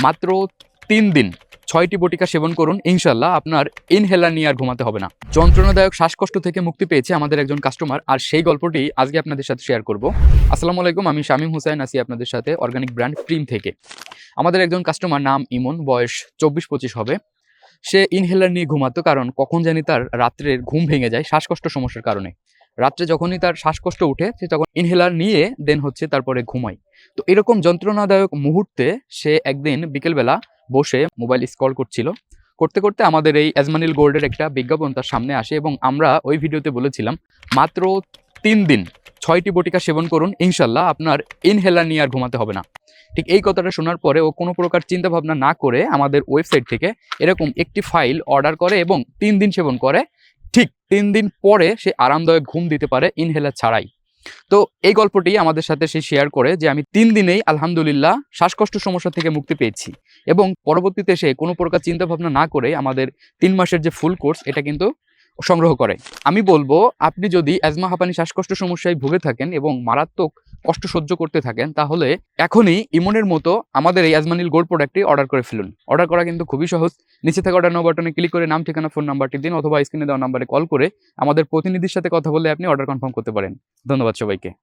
মাত্র 3 দিন 6টি বটিকা সেবন করুন, ইনশাল্লাহ আপনার ইনহেলার নিয়ে আর ঘুমাতে হবে না। যন্ত্রণাদায়ক শ্বাসকষ্ট থেকে মুক্তি পেয়েছে আমাদের একজন কাস্টমার, আর সেই গল্পটি আজকে আপনাদের সাথে শেয়ার করব। আসসালামু আলাইকুম, আমি শামীম হুসাইন আছি আপনাদের সাথে অর্গানিক ব্র্যান্ড প্রিম থেকে। আমাদের একজন কাস্টমার, নাম ইমন, বয়স 24-25 হবে। সে ইনহেলার নিয়ে ঘুমাতো, কারণ কখন জানি তার রাত্রের ঘুম ভেঙে যায় শ্বাসকষ্ট সমস্যার কারণে। রাত্রে যখনই তার শ্বাসকষ্ট উঠে সে তখন ইনহেলার নিয়ে তারপরে ঘুমায়। তো এরকম যন্ত্রণাদায়ক মুহূর্তে সে একদিন বিকেলবেলা বসে মোবাইল স্ক্রল করছিল। করতে করতে আমাদের এই অ্যাজমানিল গোল্ডের একটা বিজ্ঞাপন তার সামনে আসে, এবং আমরা ওই ভিডিওতে বলেছিলাম মাত্র 3 দিন 6টি বটিকা সেবন করুন, ইনশাল্লাহ আপনার ইনহেলার নিয়ে আর ঘুমাতে হবে না। ঠিক এই কথাটা শোনার পরে ও কোনো প্রকার চিন্তা ভাবনা না করে আমাদের ওয়েবসাইট থেকে এরকম একটি ফাইল অর্ডার করে এবং 3 দিন সেবন করে। ঠিক 3 দিন পরে সে আরামদায়ক ঘুম দিতে পারে ইনহেলার ছাড়াই। তো এই গল্পটি আমাদের সাথে সে শেয়ার করে যে আমি 3 দিনেই আলহামদুলিল্লাহ শ্বাসকষ্ট সমস্যা থেকে মুক্তি পেয়েছি, এবং পরবর্তীতে সে কোনো প্রকার চিন্তা ভাবনা না করে আমাদের 3 মাসের যে ফুল কোর্স এটা কিন্তু সংগ্রহ করে। আমি বলবো, আপনি যদি অ্যাজমা হাঁপানি শ্বাসকষ্ট সমস্যায় ভুগে থাকেন এবং মারাত্মক কষ্ট সহ্য করতে থাকেন, তাহলে এখনই ইমনের মতো আমাদের এই অ্যাজমানিল গোল্ড প্রোডাক্টটি অর্ডার করে ফেলুন। অর্ডার করা কিন্তু খুবই সহজ। নিচে থাকা অর্ডার নাও বাটনে ক্লিক করে নাম, ঠিকানা, ফোন নাম্বারটি দিন, অথবা স্ক্রিনে দেওয়া নাম্বারে কল করে আমাদের প্রতিনিধির সাথে কথা বলে আপনি অর্ডার কনফার্ম করতে পারেন। ধন্যবাদ সবাইকে।